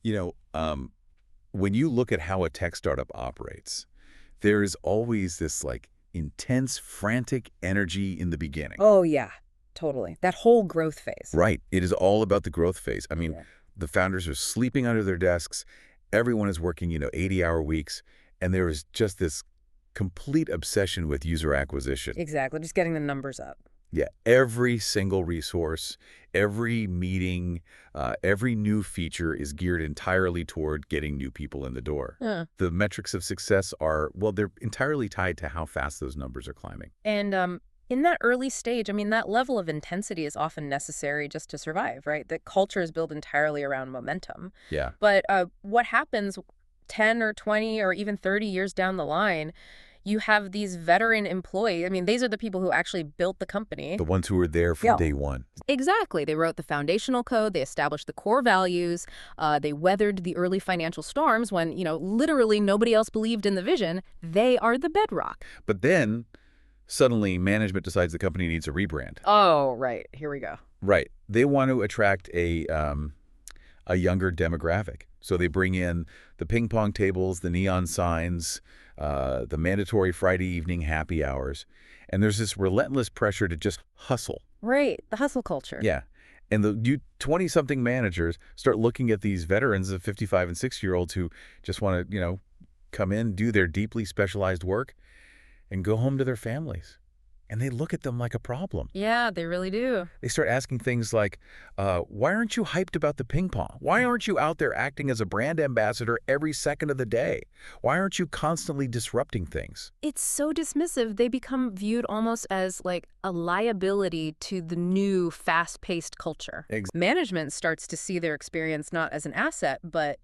You know, when you look at how a tech startup operates, there is always this like intense, frantic energy in the beginning. Oh, yeah, totally. That whole growth phase. Right. It is all about the growth phase. I mean, Yeah. the founders are sleeping under their desks. Everyone is working, 80-hour weeks. And there is just this complete obsession with user acquisition. Exactly. Just getting the numbers up. Yeah, every single resource, every meeting, every new feature is geared entirely toward getting new people in the door. Yeah. The metrics of success are, well, they're entirely tied to how fast those numbers are climbing. And in that early stage, I mean, that level of intensity is often necessary just to survive, right? The culture is built entirely around momentum. Yeah. But what happens 10 or 20 or even 30 years down the line, you have these veteran employees. I mean, these are the people who actually built the company. The ones who were there from Yeah. day one. Exactly. They wrote the foundational code. They established the core values. They weathered the early financial storms when, literally nobody else believed in the vision. They are the bedrock. But then, suddenly, management decides the company needs a rebrand. Oh, right. Here we go. Right. They want to attract a younger demographic. So they bring in the ping pong tables, the neon signs, the mandatory Friday evening happy hours. And there's this relentless pressure to just hustle. Right. The hustle culture. Yeah. And the 20-something managers start looking at these veterans of 55 and 60-year-olds who just want to, come in, do their deeply specialized work, and go home to their families. And they look at them like a problem. Yeah, they really do. They start asking things like, why aren't you hyped about the ping pong? Why aren't you out there acting as a brand ambassador every second of the day? Why aren't you constantly disrupting things? It's so dismissive. They become viewed almost as like a liability to the new fast-paced culture. Management starts to see their experience not as an asset, but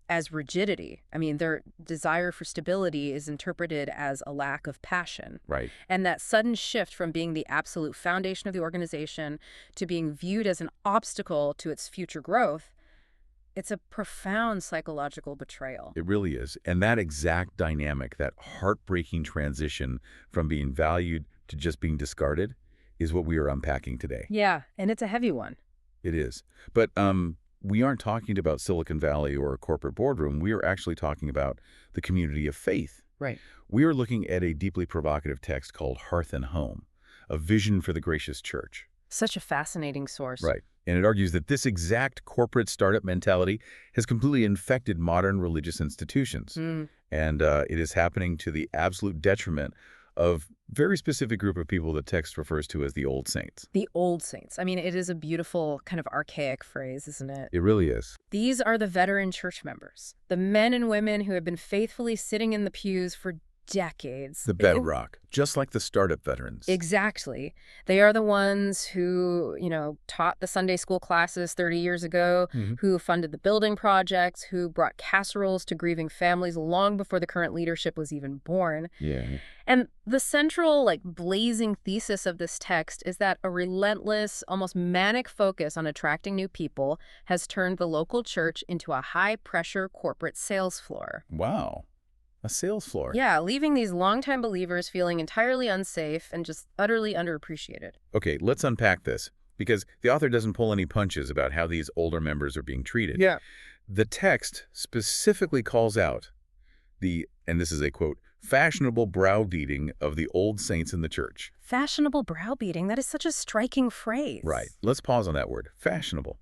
as rigidity. I mean, their desire for stability is interpreted as a lack of passion. Right. And that sudden shift from being the absolute foundation of the organization to being viewed as an obstacle to its future growth, it's a profound psychological betrayal. It really is. And that exact dynamic, that heartbreaking transition from being valued to just being discarded, is what we are unpacking today. Yeah, and it's a heavy one. It is. But we aren't talking about Silicon Valley or a corporate boardroom. We are actually talking about the community of faith. Right. We are looking at a deeply provocative text called Hearth and Home, a vision for the gracious church. Such a fascinating source. Right. And it argues that this exact corporate startup mentality has completely infected modern religious institutions. And it is happening to the absolute detriment of very specific group of people that text refers to as the old saints. The old saints. I mean, it is a beautiful kind of archaic phrase, isn't it? It really is. These are the veteran church members, the men and women who have been faithfully sitting in the pews for decades. The bedrock, just like the startup veterans. Exactly. They are the ones who, taught the Sunday school classes 30 years ago, who funded the building projects, who brought casseroles to grieving families long before the current leadership was even born. Yeah. And the central, blazing thesis of this text is that a relentless, almost manic focus on attracting new people has turned the local church into a high-pressure corporate sales floor. Wow. A sales floor. Yeah, leaving these longtime believers feeling entirely unsafe and just utterly underappreciated. Okay, let's unpack this, because the author doesn't pull any punches about how these older members are being treated. Yeah. The text specifically calls out and this is a quote, fashionable browbeating of the old saints in the church. Fashionable browbeating, that is such a striking phrase. Right. Let's pause on that word, fashionable.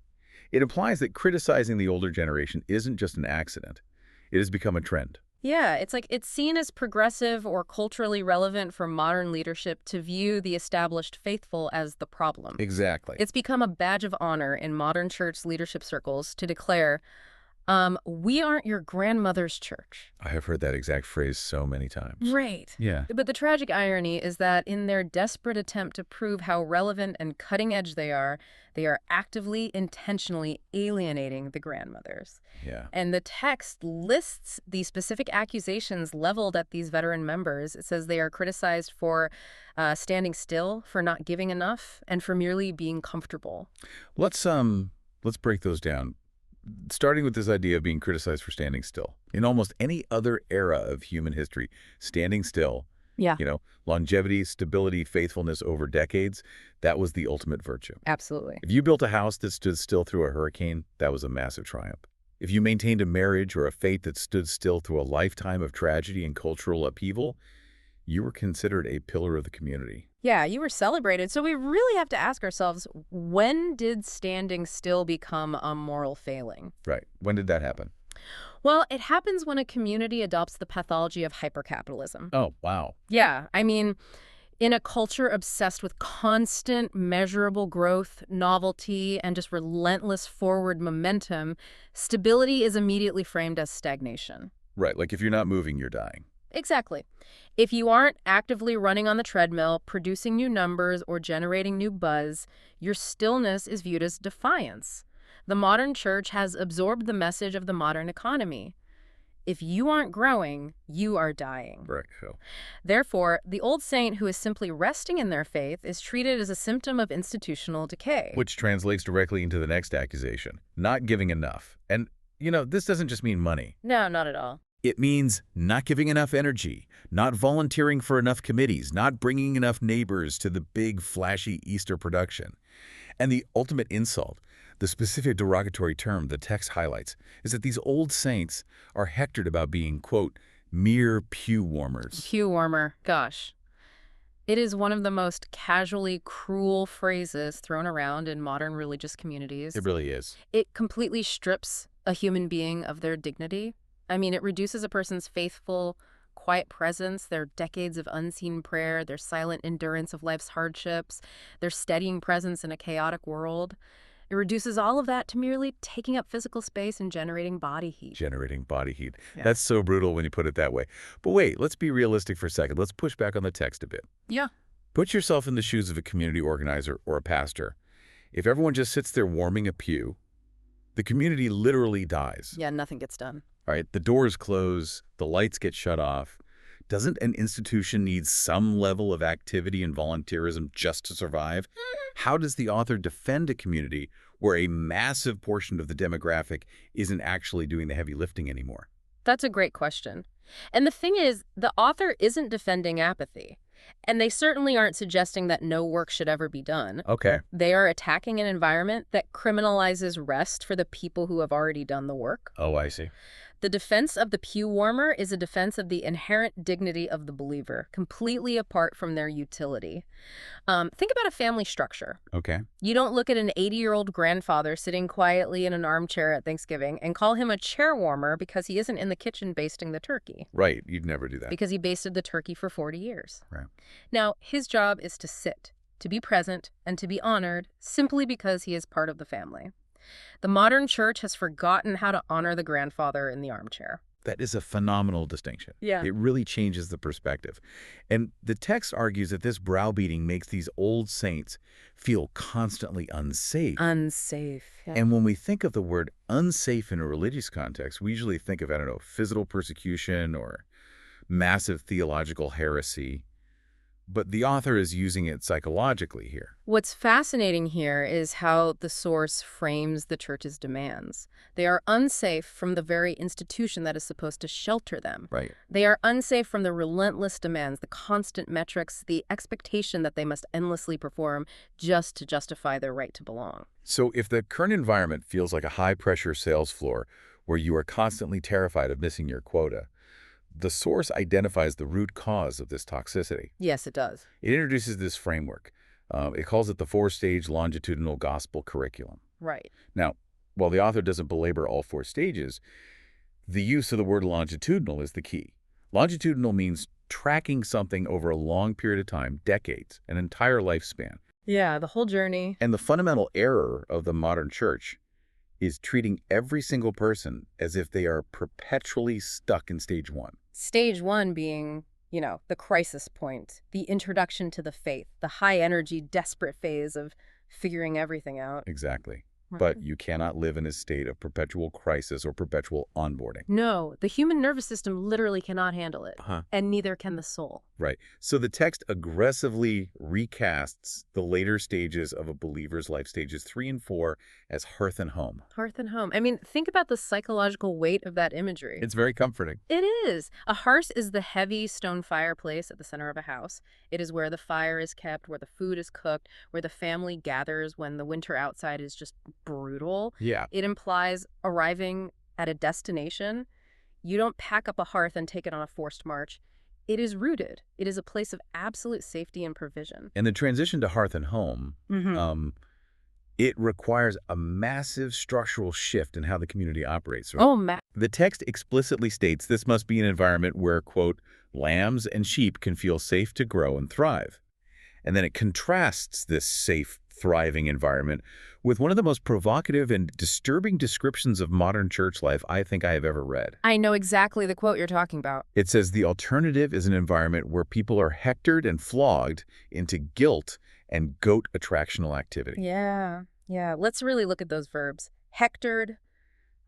It implies that criticizing the older generation isn't just an accident. It has become a trend. Yeah, it's seen as progressive or culturally relevant for modern leadership to view the established faithful as the problem. Exactly. It's become a badge of honor in modern church leadership circles to declare, we aren't your grandmother's church. I have heard that exact phrase so many times. Right. Yeah. But the tragic irony is that in their desperate attempt to prove how relevant and cutting edge they are actively, intentionally alienating the grandmothers. Yeah. And the text lists the specific accusations leveled at these veteran members. It says they are criticized for standing still, for not giving enough, and for merely being comfortable. Let's break those down. Starting with this idea of being criticized for standing still. In almost any other era of human history, standing still Yeah, Longevity, stability, faithfulness over decades, that was the ultimate virtue. absolutely. If you built a house that stood still through a hurricane, that was a massive triumph. If you maintained a marriage or a faith that stood still through a lifetime of tragedy and cultural upheaval, you were considered a pillar of the community. Yeah, you were celebrated. So we really have to ask ourselves, when did standing still become a moral failing? Right. When did that happen? Well, it happens when a community adopts the pathology of hypercapitalism. Oh, wow. Yeah, I mean, in a culture obsessed with constant, measurable growth, novelty, and just relentless forward momentum, stability is immediately framed as stagnation. Right. Like if you're not moving, you're dying. Exactly. If you aren't actively running on the treadmill, producing new numbers, or generating new buzz, your stillness is viewed as defiance. The modern church has absorbed the message of the modern economy. If you aren't growing, you are dying. Right. So. Therefore, the old saint who is simply resting in their faith is treated as a symptom of institutional decay. Which translates directly into the next accusation, not giving enough. And, this doesn't just mean money. No, not at all. It means not giving enough energy, not volunteering for enough committees, not bringing enough neighbors to the big, flashy Easter production. And the ultimate insult, the specific derogatory term the text highlights, is that these old saints are hectored about being, quote, mere pew warmers. Pew warmer, gosh. It is one of the most casually cruel phrases thrown around in modern religious communities. It really is. It completely strips a human being of their dignity. I mean, it reduces a person's faithful, quiet presence, their decades of unseen prayer, their silent endurance of life's hardships, their steadying presence in a chaotic world. It reduces all of that to merely taking up physical space and generating body heat. Generating body heat. Yeah. That's so brutal when you put it that way. But wait, let's be realistic for a second. Let's push back on the text a bit. Yeah. Put yourself in the shoes of a community organizer or a pastor. If everyone just sits there warming a pew, the community literally dies. Yeah, nothing gets done. All right, the doors close, the lights get shut off. Doesn't an institution need some level of activity and volunteerism just to survive? How does the author defend a community where a massive portion of the demographic isn't actually doing the heavy lifting anymore? That's a great question. And the thing is, the author isn't defending apathy. And they certainly aren't suggesting that no work should ever be done. Okay. They are attacking an environment that criminalizes rest for the people who have already done the work. Oh, I see. The defense of the pew warmer is a defense of the inherent dignity of the believer, completely apart from their utility. Think about a family structure. Okay. You don't look at an 80-year-old grandfather sitting quietly in an armchair at Thanksgiving and call him a chair warmer because he isn't in the kitchen basting the turkey. Right, you'd never do that. Because he basted the turkey for 40 years. Right. Now, his job is to sit, to be present, and to be honored simply because he is part of the family. The modern church has forgotten how to honor the grandfather in the armchair. That is a phenomenal distinction. Yeah. It really changes the perspective. And the text argues that this browbeating makes these old saints feel constantly unsafe. Unsafe. Yeah. And when we think of the word unsafe in a religious context, we usually think of, physical persecution or massive theological heresy. But the author is using it psychologically here. What's fascinating here is how the source frames the church's demands. They are unsafe from the very institution that is supposed to shelter them. Right. They are unsafe from the relentless demands, the constant metrics, the expectation that they must endlessly perform just to justify their right to belong. So if the current environment feels like a high-pressure sales floor where you are constantly terrified of missing your quota, the source identifies the root cause of this toxicity. Yes, it does. It introduces this framework. It calls it the 4-stage longitudinal gospel curriculum. Right. Now, while the author doesn't belabor all 4 stages, the use of the word longitudinal is the key. Longitudinal means tracking something over a long period of time, decades, an entire lifespan. Yeah, the whole journey. And the fundamental error of the modern church is treating every single person as if they are perpetually stuck in stage 1. Stage 1 being, the crisis point, the introduction to the faith, the high-energy, desperate phase of figuring everything out. Exactly. But you cannot live in a state of perpetual crisis or perpetual onboarding. No, the human nervous system literally cannot handle it, and neither can the soul. Right. So the text aggressively recasts the later stages of a believer's life, stages 3 and 4, as hearth and home. Hearth and home. I mean, think about the psychological weight of that imagery. It's very comforting. It is. A hearth is the heavy stone fireplace at the center of a house. It is where the fire is kept, where the food is cooked, where the family gathers when the winter outside is just brutal. Yeah. It implies arriving at a destination. You don't pack up a hearth and take it on a forced march. It is rooted. It is a place of absolute safety and provision. And the transition to hearth and home, it requires a massive structural shift in how the community operates. Oh, the text explicitly states this must be an environment where, quote, lambs and sheep can feel safe to grow and thrive. And then it contrasts this safe, thriving environment with one of the most provocative and disturbing descriptions of modern church life I think I have ever read. I know exactly the quote you're talking about. It says the alternative is an environment where people are hectored and flogged into guilt and goat attractional activity. Yeah. Let's really look at those verbs. Hectored,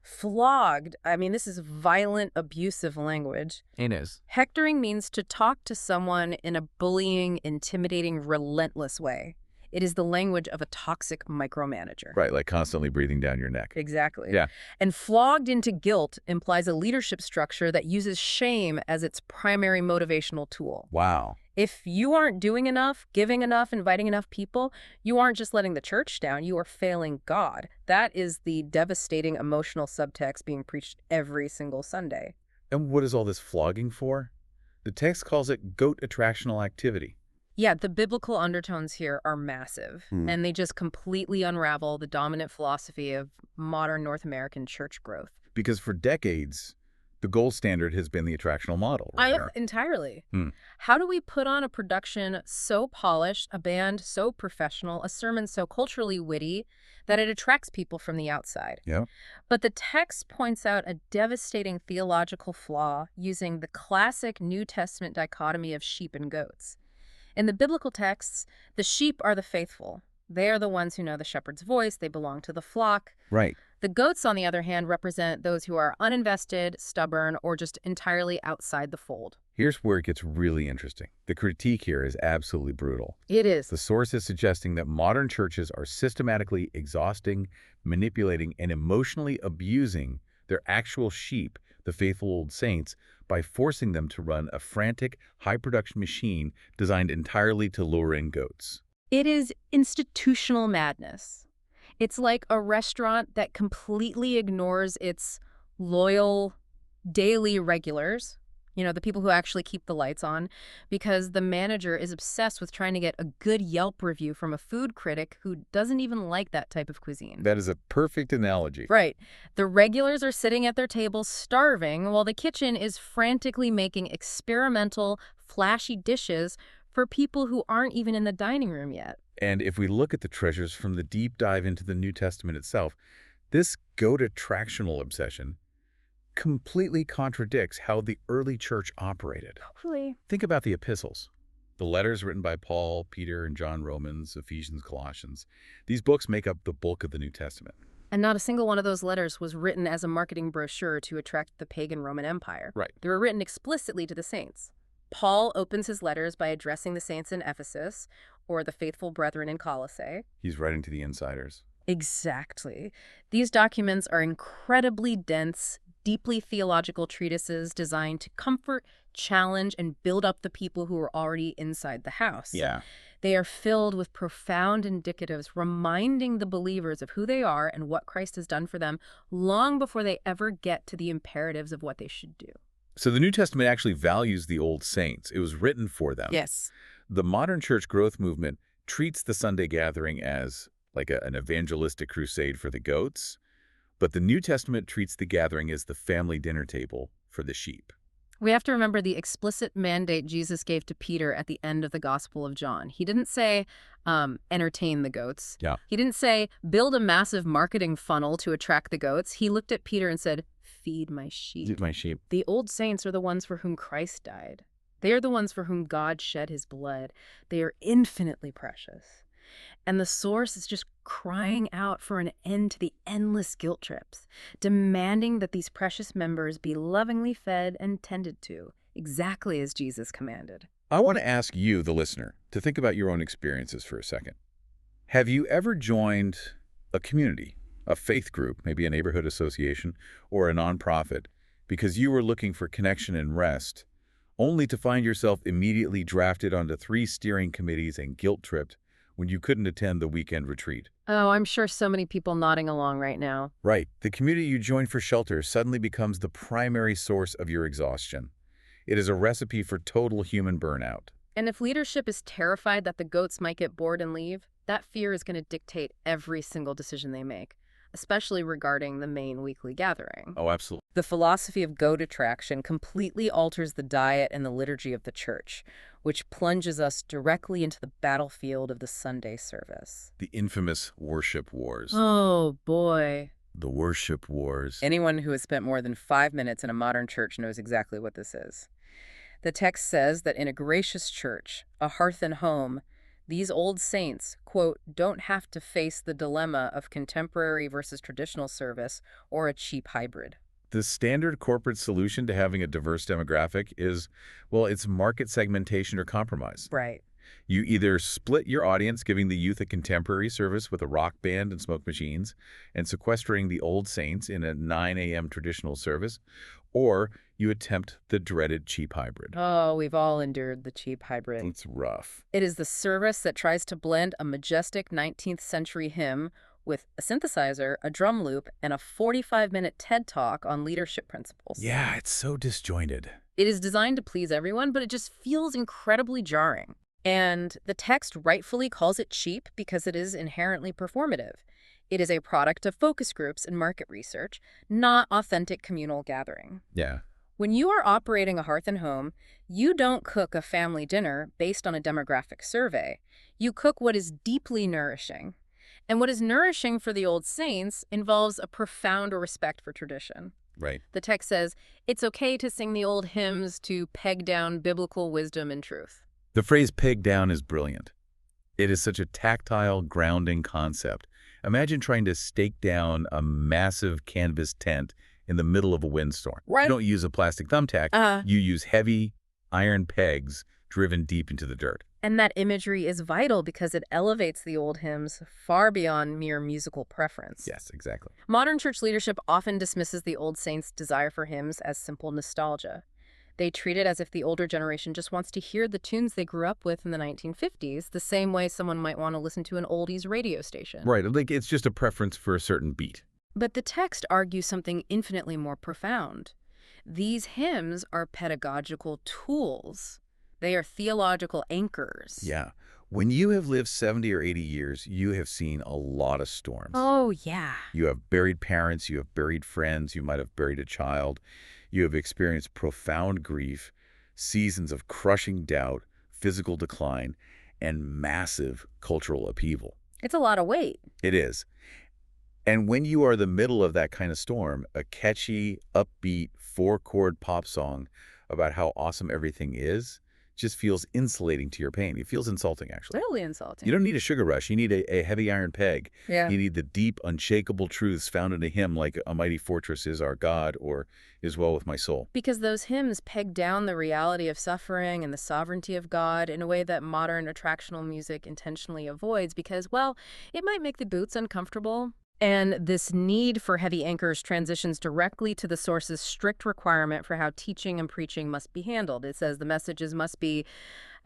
flogged. I mean, this is violent, abusive language. It is. Hectoring means to talk to someone in a bullying, intimidating, relentless way. It is the language of a toxic micromanager. Right, like constantly breathing down your neck. Exactly. Yeah. And flogged into guilt implies a leadership structure that uses shame as its primary motivational tool. Wow. If you aren't doing enough, giving enough, inviting enough people, you aren't just letting the church down, you are failing God. That is the devastating emotional subtext being preached every single Sunday. And what is all this flogging for? The text calls it goat attractional activity. Yeah, the biblical undertones here are massive, and they just completely unravel the dominant philosophy of modern North American church growth. Because for decades, the gold standard has been the attractional model. Right? Entirely. How do we put on a production so polished, a band so professional, a sermon so culturally witty that it attracts people from the outside? Yeah. But the text points out a devastating theological flaw using the classic New Testament dichotomy of sheep and goats. In the biblical texts, the sheep are the faithful. They are the ones who know the shepherd's voice. They belong to the flock. Right. The goats, on the other hand, represent those who are uninvested, stubborn, or just entirely outside the fold. Here's where it gets really interesting. The critique here is absolutely brutal. It is. The source is suggesting that modern churches are systematically exhausting, manipulating, and emotionally abusing their actual sheep, the faithful old saints, by forcing them to run a frantic, high-production machine designed entirely to lure in goats. It is institutional madness. It's like a restaurant that completely ignores its loyal daily regulars, the people who actually keep the lights on, because the manager is obsessed with trying to get a good Yelp review from a food critic who doesn't even like that type of cuisine. That is a perfect analogy. Right. The regulars are sitting at their tables starving while the kitchen is frantically making experimental, flashy dishes for people who aren't even in the dining room yet. And if we look at the treasures from the deep dive into the New Testament itself, this goat attractional obsession completely contradicts how the early church operated. Totally. Think about the epistles. The letters written by Paul, Peter, and John, Romans, Ephesians, Colossians. These books make up the bulk of the New Testament. And not a single one of those letters was written as a marketing brochure to attract the pagan Roman Empire. Right. They were written explicitly to the saints. Paul opens his letters by addressing the saints in Ephesus, or the faithful brethren in Colossae. He's writing to the insiders. Exactly. These documents are incredibly dense, deeply theological treatises designed to comfort, challenge, and build up the people who are already inside the house. Yeah. They are filled with profound indicatives, reminding the believers of who they are and what Christ has done for them long before they ever get to the imperatives of what they should do. So the New Testament actually values the old saints. It was written for them. Yes. The modern church growth movement treats the Sunday gathering as like an evangelistic crusade for the goats, but the New Testament treats the gathering as the family dinner table for the sheep. We have to remember the explicit mandate Jesus gave to Peter at the end of the Gospel of John. He didn't say, entertain the goats. Yeah. He didn't say, build a massive marketing funnel to attract the goats. He looked at Peter and said, feed my sheep. Feed my sheep. The old saints are the ones for whom Christ died. They are the ones for whom God shed his blood. They are infinitely precious. And the source is just crying out for an end to the endless guilt trips, demanding that these precious members be lovingly fed and tended to, exactly as Jesus commanded. I want to ask you, the listener, to think about your own experiences for a second. Have you ever joined a community, a faith group, maybe a neighborhood association, or a nonprofit, because you were looking for connection and rest, only to find yourself immediately drafted onto 3 steering committees and guilt-tripped when you couldn't attend the weekend retreat? Oh, I'm sure so many people nodding along right now. Right. The community you joined for shelter suddenly becomes the primary source of your exhaustion. It is a recipe for total human burnout. And if leadership is terrified that the goats might get bored and leave, that fear is going to dictate every single decision they make, especially regarding the main weekly gathering. Oh, absolutely. The philosophy of goat attraction completely alters the diet and the liturgy of the church, which plunges us directly into the battlefield of the Sunday service. The infamous worship wars. Oh, boy. The worship wars. Anyone who has spent more than 5 minutes in a modern church knows exactly what this is. The text says that in a gracious church, a hearth and home, these old saints, quote, don't have to face the dilemma of contemporary versus traditional service or a cheap hybrid. The standard corporate solution to having a diverse demographic is, well, it's market segmentation or compromise. Right. You either split your audience, giving the youth a contemporary service with a rock band and smoke machines, and sequestering the old saints in a 9 a.m. traditional service, or you attempt the dreaded cheap hybrid. Oh, we've all endured the cheap hybrid. It's rough. It is the service that tries to blend a majestic 19th century hymn with a synthesizer, a drum loop, and a 45-minute TED Talk on leadership principles. Yeah, it's so disjointed. It is designed to please everyone, but it just feels incredibly jarring. And the text rightfully calls it cheap because it is inherently performative. It is a product of focus groups and market research, not authentic communal gathering. Yeah. When you are operating a hearth and home, you don't cook a family dinner based on a demographic survey. You cook what is deeply nourishing. And what is nourishing for the old saints involves a profound respect for tradition. Right. The text says, it's okay to sing the old hymns to peg down biblical wisdom and truth. The phrase peg down is brilliant. It is such a tactile, grounding concept. Imagine trying to stake down a massive canvas tent in the middle of a windstorm. Right. You don't use a plastic thumbtack. You use heavy iron pegs driven deep into the dirt. And that imagery is vital because it elevates the old hymns far beyond mere musical preference. Yes, exactly. Modern church leadership often dismisses the old saints' desire for hymns as simple nostalgia. They treat it as if the older generation just wants to hear the tunes they grew up with in the 1950s, the same way someone might want to listen to an oldies radio station. Right, like it's just a preference for a certain beat. But the text argues something infinitely more profound. These hymns are pedagogical tools. They are theological anchors. Yeah. When you have lived 70 or 80 years, you have seen a lot of storms. Oh, yeah. You have buried parents, you have buried friends, you might have buried a child. You have experienced profound grief, seasons of crushing doubt, physical decline, and massive cultural upheaval. It's a lot of weight. It is. And when you are the middle of that kind of storm, a catchy, upbeat, 4-chord pop song about how awesome everything is just feels insulating to your pain. It feels insulting, actually. Really insulting. You don't need a sugar rush. You need a heavy iron peg. Yeah. You need the deep, unshakable truths found in a hymn like "A Mighty Fortress Is Our God" or "Is Well With My Soul." Because those hymns peg down the reality of suffering and the sovereignty of God in a way that modern attractional music intentionally avoids because, well, it might make the boots uncomfortable. And this need for heavy anchors transitions directly to the source's strict requirement for how teaching and preaching must be handled. It says the messages must be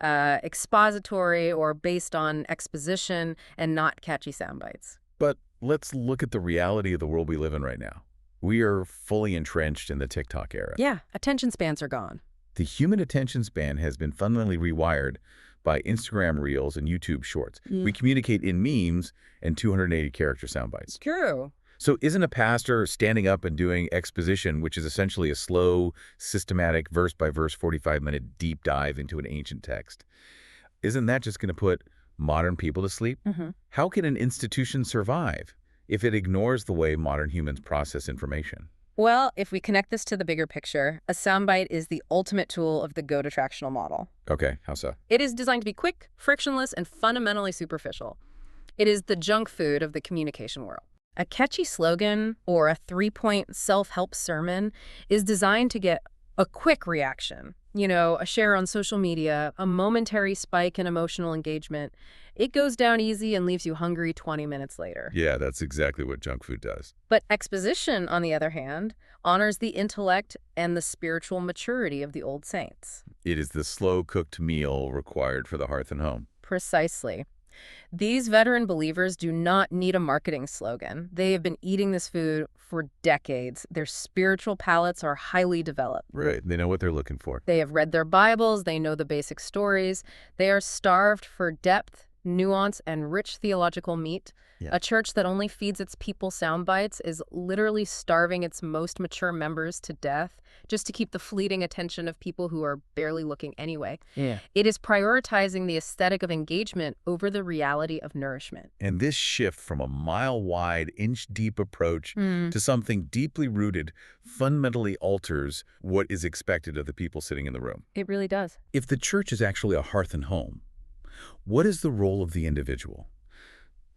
expository or based on exposition and not catchy sound bites. But let's look at the reality of the world we live in right now. We are fully entrenched in the TikTok era. Yeah, attention spans are gone. The human attention span has been fundamentally rewired by Instagram Reels and YouTube Shorts. We communicate in memes and 280-character sound bites. True. So isn't a pastor standing up and doing exposition, which is essentially a slow, systematic, verse-by-verse, 45-minute deep dive into an ancient text, isn't that just going to put modern people to sleep? How can an institution survive if it ignores the way modern humans process information? Well, if we connect this to the bigger picture, a soundbite is the ultimate tool of the goat attractional model. Okay, how so? It is designed to be quick, frictionless, and fundamentally superficial. It is the junk food of the communication world. A catchy slogan or a three-point self-help sermon is designed to get a quick reaction. You know, a share on social media, a momentary spike in emotional engagement. It goes down easy and leaves you hungry 20 minutes later. Yeah, that's exactly what junk food does. But exposition, on the other hand, honors the intellect and the spiritual maturity of the old saints. It is the slow-cooked meal required for the hearth and home. Precisely. These veteran believers do not need a marketing slogan. They have been eating this food for decades. Their spiritual palates are highly developed. Right. They know what they're looking for. They have read their Bibles. They know the basic stories. They are starved for depth, nuance, and rich theological meat. Yeah. A church that only feeds its people sound bites is literally starving its most mature members to death just to keep the fleeting attention of people who are barely looking anyway. Yeah. It is prioritizing the aesthetic of engagement over the reality of nourishment. And this shift from a mile-wide, inch-deep approach to something deeply rooted fundamentally alters what is expected of the people sitting in the room. It really does. If the church is actually a hearth and home, what is the role of the individual?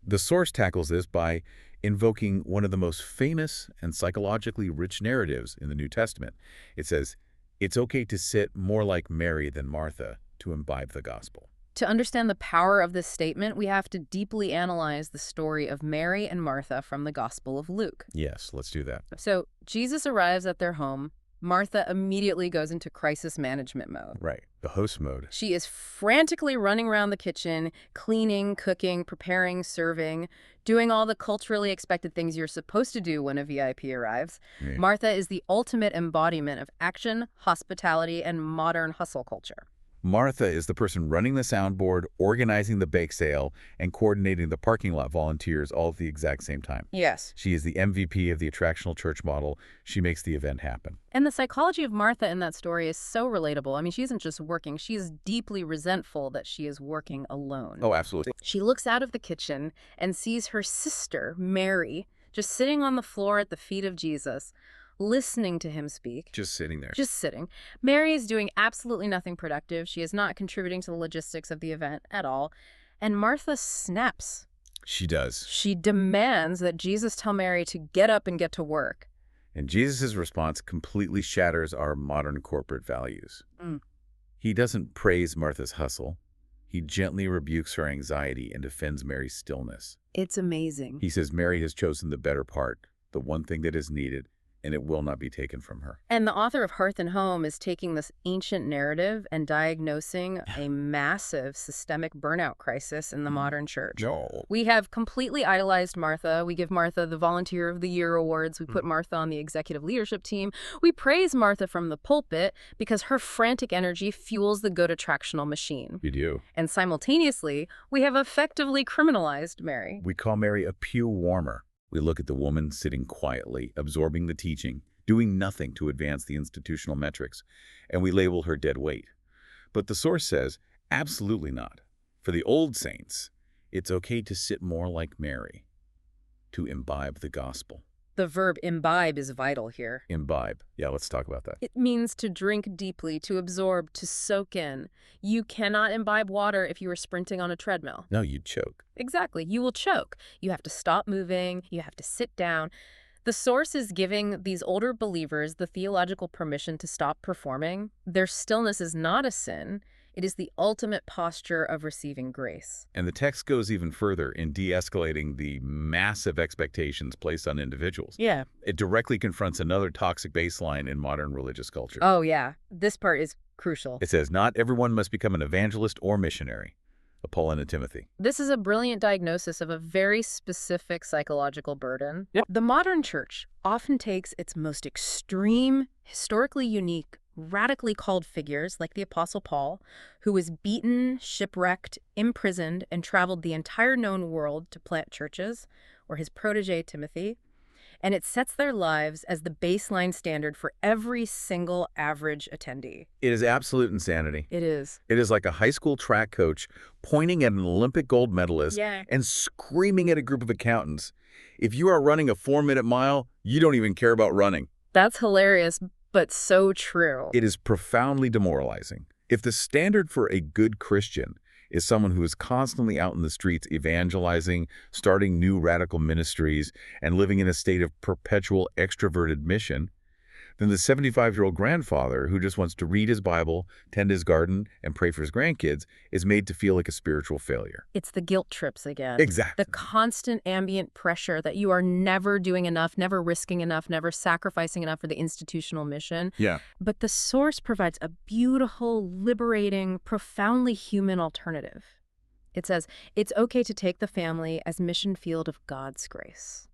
The source tackles this by invoking one of the most famous and psychologically rich narratives in the New Testament. It says, it's okay to sit more like Mary than Martha to imbibe the gospel. To understand the power of this statement, we have to deeply analyze the story of Mary and Martha from the Gospel of Luke. Yes, let's do that. So Jesus arrives at their home. Martha immediately goes into crisis management mode. Right, the host mode. She is frantically running around the kitchen, cleaning, cooking, preparing, serving, doing all the culturally expected things you're supposed to do when a VIP arrives. Yeah. Martha is the ultimate embodiment of action, hospitality, and modern hustle culture. Martha is the person running the soundboard, organizing the bake sale, and coordinating the parking lot volunteers all at the exact same time. Yes. She is the MVP of the attractional church model. She makes the event happen. And the psychology of Martha in that story is so relatable. I mean, she isn't just working. She is deeply resentful that she is working alone. Oh, absolutely. She looks out of the kitchen and sees her sister, Mary, just sitting on the floor at the feet of Jesus, listening to him speak. Just sitting there. Just sitting. Mary is doing absolutely nothing productive. She is not contributing to the logistics of the event at all. And Martha snaps. She does. She demands that Jesus tell Mary to get up and get to work. And Jesus' response completely shatters our modern corporate values. He doesn't praise Martha's hustle. He gently rebukes her anxiety and defends Mary's stillness. It's amazing. He says Mary has chosen the better part, the one thing that is needed, and it will not be taken from her. And the author of Hearth and Home is taking this ancient narrative and diagnosing a massive systemic burnout crisis in the modern church. No. We have completely idolized Martha. We give Martha the Volunteer of the Year awards. We put Martha on the executive leadership team. We praise Martha from the pulpit because her frantic energy fuels the good attractional machine. You do. And simultaneously, we have effectively criminalized Mary. We call Mary a pew warmer. We look at the woman sitting quietly, absorbing the teaching, doing nothing to advance the institutional metrics, and we label her dead weight. But the source says, absolutely not. For the old saints, it's okay to sit more like Mary, to imbibe the gospel. The verb imbibe is vital here. Imbibe. Yeah, let's talk about that. It means to drink deeply, to absorb, to soak in. You cannot imbibe water if you are sprinting on a treadmill. No, you'd choke. Exactly. You will choke. You have to stop moving. You have to sit down. The source is giving these older believers the theological permission to stop performing. Their stillness is not a sin. It is the ultimate posture of receiving grace. And the text goes even further in de-escalating the massive expectations placed on individuals. Yeah. It directly confronts another toxic baseline in modern religious culture. Oh, yeah. This part is crucial. It says, not everyone must become an evangelist or missionary. Paul and Timothy. This is a brilliant diagnosis of a very specific psychological burden. Yep. The modern church often takes its most extreme, historically unique, radically called figures like the Apostle Paul, who was beaten, shipwrecked, imprisoned, and traveled the entire known world to plant churches, or his protege Timothy, and it sets their lives as the baseline standard for every single average attendee. It is absolute insanity. It is. It is like a high school track coach pointing at an Olympic gold medalist and screaming at a group of accountants. If you are running a 4-minute mile, you don't even care about running. That's hilarious, but so true. It is profoundly demoralizing. If the standard for a good Christian is someone who is constantly out in the streets evangelizing, starting new radical ministries, and living in a state of perpetual extroverted mission, than the 75-year-old grandfather who just wants to read his Bible, tend his garden, and pray for his grandkids is made to feel like a spiritual failure. It's the guilt trips again. Exactly. The constant ambient pressure that you are never doing enough, never risking enough, never sacrificing enough for the institutional mission. Yeah. But the source provides a beautiful, liberating, profoundly human alternative. It says, it's okay to take the family as mission field of God's grace.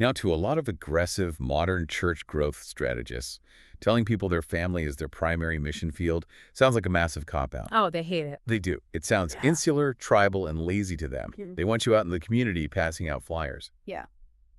Now, to a lot of aggressive modern church growth strategists, telling people their family is their primary mission field sounds like a massive cop-out. Oh, they hate it. They do. It sounds insular, tribal, and lazy to them. They want you out in the community passing out flyers. Yeah.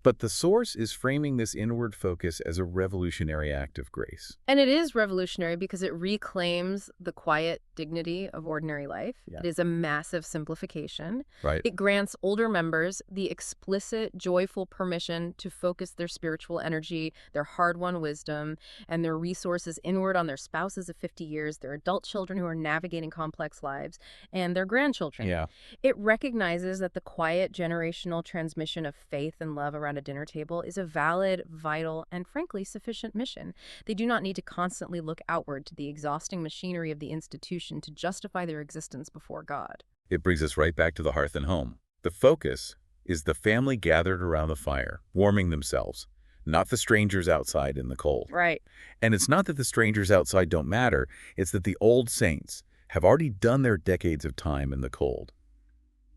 But the source is framing this inward focus as a revolutionary act of grace. And it is revolutionary because it reclaims the quiet dignity of ordinary life. Yeah. It is a massive simplification. Right. It grants older members the explicit, joyful permission to focus their spiritual energy, their hard-won wisdom, and their resources inward on their spouses of 50 years, their adult children who are navigating complex lives, and their grandchildren. Yeah. It recognizes that the quiet generational transmission of faith and love around a dinner table is a valid, vital, and frankly sufficient mission. They do not need to constantly look outward to the exhausting machinery of the institution to justify their existence before God. It brings us right back to the hearth and home. The focus is the family gathered around the fire, warming themselves, not the strangers outside in the cold. Right. And it's not that the strangers outside don't matter, it's that the old saints have already done their decades of time in the cold.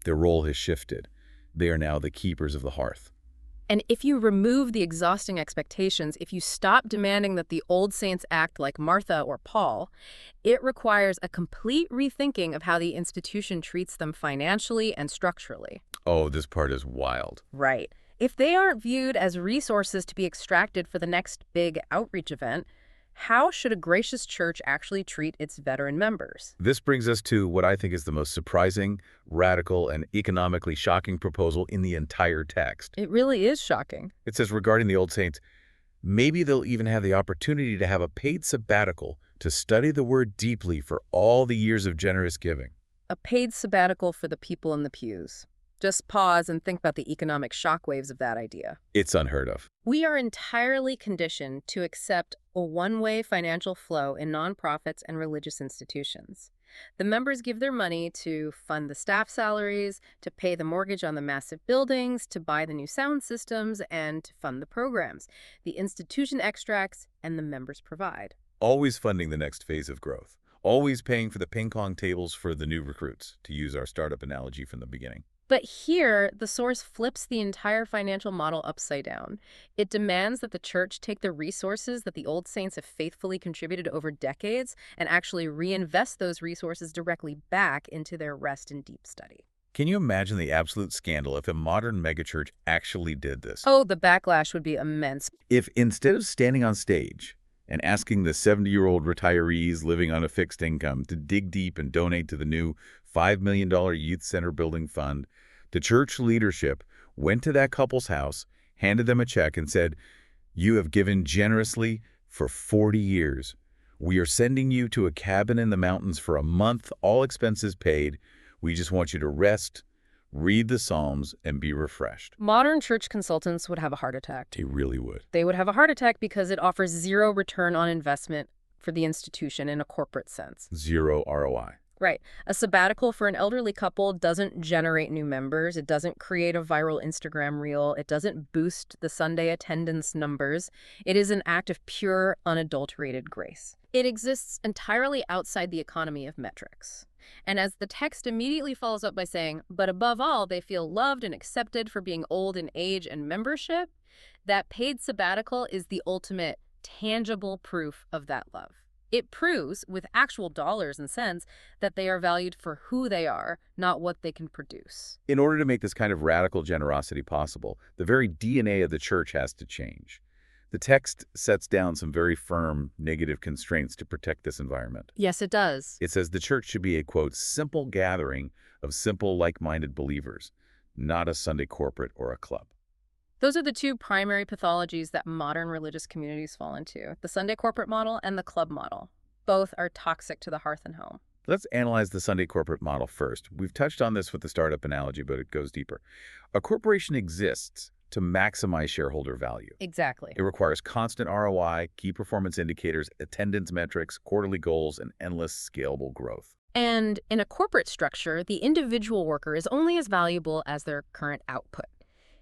Their role has shifted. They are now the keepers of the hearth. And if you remove the exhausting expectations, if you stop demanding that the old saints act like Martha or Paul, it requires a complete rethinking of how the institution treats them financially and structurally. Oh, this part is wild. Right. If they aren't viewed as resources to be extracted for the next big outreach event, how should a gracious church actually treat its veteran members? This brings us to what I think is the most surprising, radical, and economically shocking proposal in the entire text. It really is shocking. It says regarding the old saints, maybe they'll even have the opportunity to have a paid sabbatical to study the word deeply for all the years of generous giving. A paid sabbatical for the people in the pews. Just pause and think about the economic shockwaves of that idea. It's unheard of. We are entirely conditioned to accept a one-way financial flow in nonprofits and religious institutions. The members give their money to fund the staff salaries, to pay the mortgage on the massive buildings, to buy the new sound systems, and to fund the programs. The institution extracts and the members provide. Always funding the next phase of growth. Always paying for the ping pong tables for the new recruits, to use our startup analogy from the beginning. But here, the source flips the entire financial model upside down. It demands that the church take the resources that the old saints have faithfully contributed over decades and actually reinvest those resources directly back into their rest and deep study. Can you imagine the absolute scandal if a modern megachurch actually did this? Oh, the backlash would be immense. If instead of standing on stage and asking the 70-year-old retirees living on a fixed income to dig deep and donate to the new $5 million youth center building fund, the church leadership went to that couple's house, handed them a check, and said, "You have given generously for 40 years. We are sending you to a cabin in the mountains for a month, all expenses paid. We just want you to rest, read the Psalms, and be refreshed." Modern church consultants would have a heart attack. They really would. They would have a heart attack because it offers zero return on investment for the institution in a corporate sense. Zero ROI. Right. A sabbatical for an elderly couple doesn't generate new members. It doesn't create a viral Instagram reel. It doesn't boost the Sunday attendance numbers. It is an act of pure, unadulterated grace. It exists entirely outside the economy of metrics. And as the text immediately follows up by saying, but above all, they feel loved and accepted for being old in age and membership, that paid sabbatical is the ultimate tangible proof of that love. It proves, with actual dollars and cents, that they are valued for who they are, not what they can produce. In order to make this kind of radical generosity possible, the very DNA of the church has to change. The text sets down some very firm negative constraints to protect this environment. Yes, it does. It says the church should be a, quote, simple gathering of simple, like-minded believers, not a Sunday corporate or a club. Those are the two primary pathologies that modern religious communities fall into, the Sunday corporate model and the club model. Both are toxic to the hearth and home. Let's analyze the Sunday corporate model first. We've touched on this with the startup analogy, but it goes deeper. A corporation exists to maximize shareholder value. Exactly. It requires constant ROI, key performance indicators, attendance metrics, quarterly goals, and endless scalable growth. And in a corporate structure, the individual worker is only as valuable as their current output.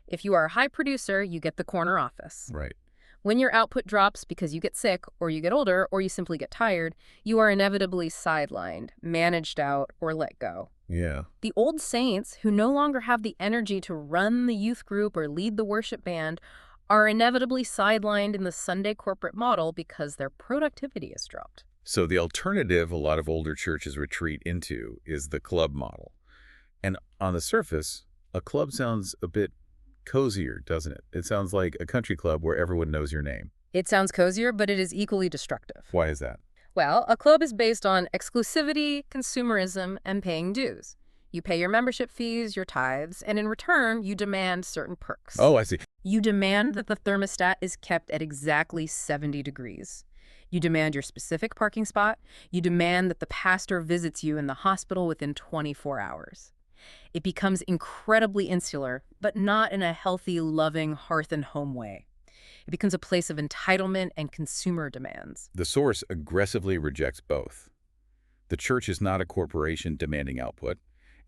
If you are a high producer, you get the corner office. Right. When your output drops because you get sick, or you get older, or you simply get tired, you are inevitably sidelined, managed out, or let go. Yeah. The old saints, who no longer have the energy to run the youth group or lead the worship band, are inevitably sidelined in the Sunday corporate model because their productivity has dropped. So the alternative a lot of older churches retreat into is the club model. And on the surface, a club sounds a bit cozier, doesn't it? It sounds like a country club where everyone knows your name. It sounds cozier, but it is equally destructive. Why is that? Well, a club is based on exclusivity, consumerism, and paying dues. You pay your membership fees, your tithes, and in return, you demand certain perks. Oh, I see. You demand that the thermostat is kept at exactly 70 degrees. You demand your specific parking spot. You demand that the pastor visits you in the hospital within 24 hours. It becomes incredibly insular, but not in a healthy, loving, hearth and home way. It becomes a place of entitlement and consumer demands. The source aggressively rejects both. The church is not a corporation demanding output,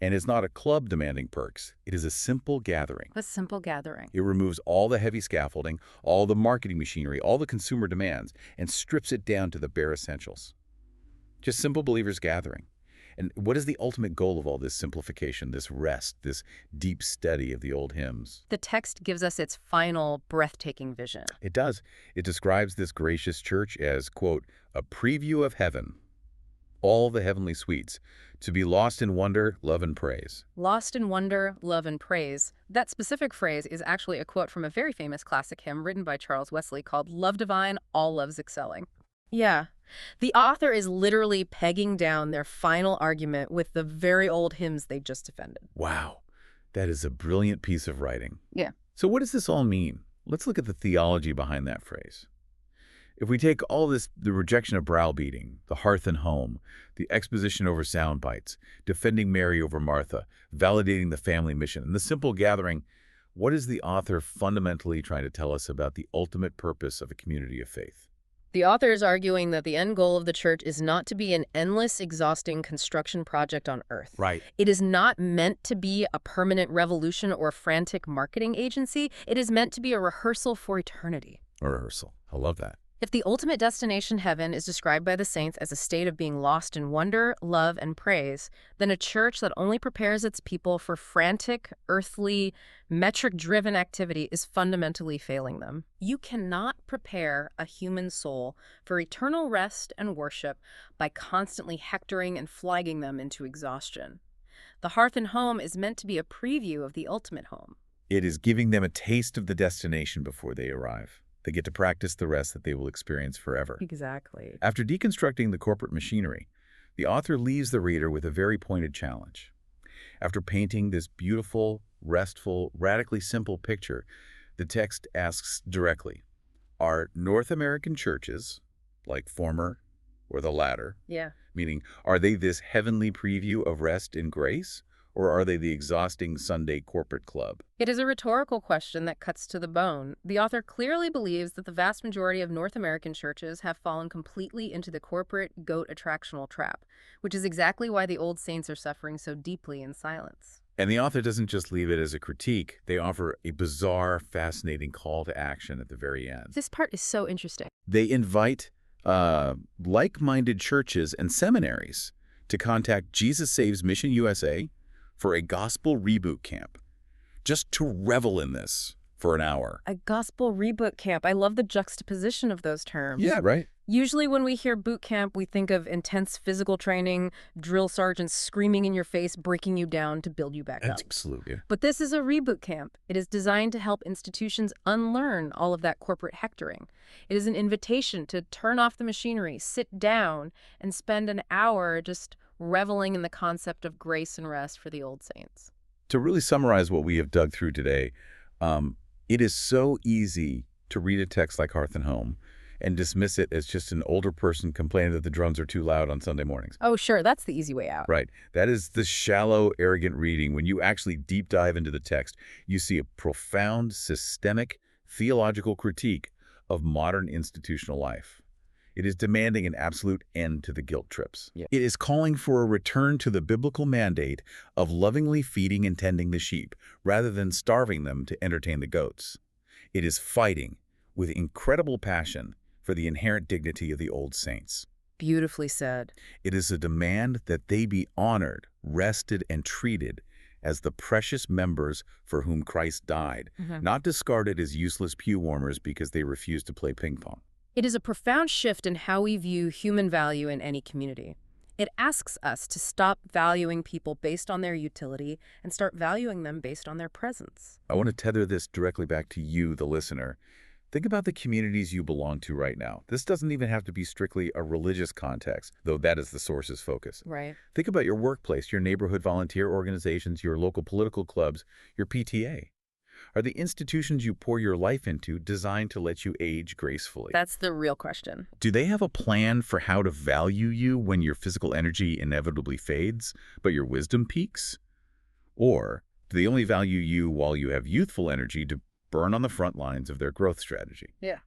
and is not a club demanding perks. It is a simple gathering. A simple gathering. It removes all the heavy scaffolding, all the marketing machinery, all the consumer demands, and strips it down to the bare essentials. Just simple believers gathering. And what is the ultimate goal of all this simplification, this rest, this deep study of the old hymns? The text gives us its final, breathtaking vision. It does. It describes this gracious church as, quote, a preview of heaven, all the heavenly sweets, to be lost in wonder, love, and praise. Lost in wonder, love, and praise. That specific phrase is actually a quote from a very famous classic hymn written by Charles Wesley called Love Divine, All Loves Excelling. Yeah. The author is literally pegging down their final argument with the very old hymns they just defended. Wow. That is a brilliant piece of writing. Yeah. So what does this all mean? Let's look at the theology behind that phrase. If we take all this, the rejection of browbeating, the hearth and home, the exposition over sound bites, defending Mary over Martha, validating the family mission, and the simple gathering, what is the author fundamentally trying to tell us about the ultimate purpose of a community of faith? The author is arguing that the end goal of the church is not to be an endless, exhausting construction project on earth. Right. It is not meant to be a permanent revolution or frantic marketing agency. It is meant to be a rehearsal for eternity. A rehearsal. I love that. If the ultimate destination, heaven, is described by the saints as a state of being lost in wonder, love, and praise, then a church that only prepares its people for frantic, earthly, metric-driven activity is fundamentally failing them. You cannot prepare a human soul for eternal rest and worship by constantly hectoring and flagging them into exhaustion. The hearth and home is meant to be a preview of the ultimate home. It is giving them a taste of the destination before they arrive. They get to practice the rest that they will experience forever. Exactly. After deconstructing the corporate machinery, the author leaves the reader with a very pointed challenge. After painting this beautiful, restful, radically simple picture, the text asks directly, are North American churches, like former or the latter, Yeah. meaning are they this heavenly preview of rest in grace, or are they the exhausting Sunday corporate club? It is a rhetorical question that cuts to the bone. The author clearly believes that the vast majority of North American churches have fallen completely into the corporate goat attractional trap, which is exactly why the old saints are suffering so deeply in silence. And the author doesn't just leave it as a critique. They offer a bizarre, fascinating call to action at the very end. This part is so interesting. They invite like-minded churches and seminaries to contact Jesus Saves Mission USA for a gospel reboot camp, just to revel in this for an hour. A gospel reboot camp. I love the juxtaposition of those terms. Yeah, right. Usually when we hear boot camp, we think of intense physical training, drill sergeants screaming in your face, breaking you down to build you back up. Absolutely. But this is a reboot camp. It is designed to help institutions unlearn all of that corporate hectoring. It is an invitation to turn off the machinery, sit down, and spend an hour just reveling in the concept of grace and rest for the old saints. To really summarize what we have dug through today, it is so easy to read a text like Hearth and Home and dismiss it as just an older person complaining that the drums are too loud on Sunday mornings. Oh, sure, that's the easy way out. Right. That is the shallow, arrogant reading. When you actually deep dive into the text, you see a profound, systemic, theological critique of modern institutional life. It is demanding an absolute end to the guilt trips. Yeah. It is calling for a return to the biblical mandate of lovingly feeding and tending the sheep, rather than starving them to entertain the goats. It is fighting, with incredible passion, for the inherent dignity of the old saints. Beautifully said. It is a demand that they be honored, rested, and treated as the precious members for whom Christ died, not discarded as useless pew warmers because they refuse to play ping pong. It is a profound shift in how we view human value in any community. It asks us to stop valuing people based on their utility and start valuing them based on their presence. I want to tether this directly back to you, the listener. Think about the communities you belong to right now. This doesn't even have to be strictly a religious context, though that is the source's focus. Right. Think about your workplace, your neighborhood volunteer organizations, your local political clubs, your PTA. Are the institutions you pour your life into designed to let you age gracefully? That's the real question. Do they have a plan for how to value you when your physical energy inevitably fades, but your wisdom peaks? Or do they only value you while you have youthful energy to burn on the front lines of their growth strategy? Yeah.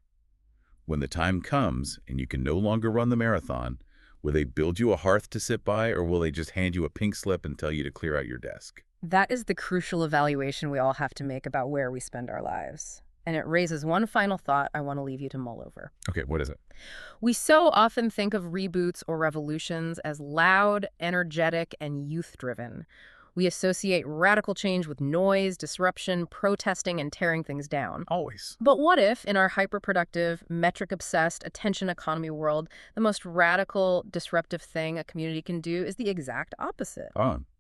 When the time comes and you can no longer run the marathon, will they build you a hearth to sit by, or will they just hand you a pink slip and tell you to clear out your desk? That is the crucial evaluation we all have to make about where we spend our lives. And it raises one final thought I want to leave you to mull over. Okay, what is it? We so often think of reboots or revolutions as loud, energetic, and youth-driven. We associate radical change with noise, disruption, protesting, and tearing things down. Always. But what if, in our hyper-productive, metric-obsessed, attention economy world, the most radical, disruptive thing a community can do is the exact opposite?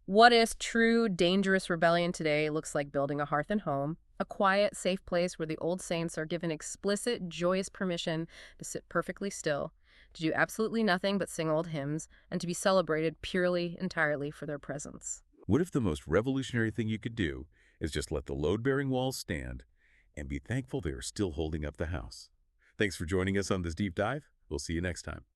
What if true, dangerous rebellion today looks like building a hearth and home, a quiet, safe place where the old saints are given explicit, joyous permission to sit perfectly still, to do absolutely nothing but sing old hymns, and to be celebrated purely, entirely for their presence? What if the most revolutionary thing you could do is just let the load-bearing walls stand and be thankful they are still holding up the house? Thanks for joining us on this deep dive. We'll see you next time.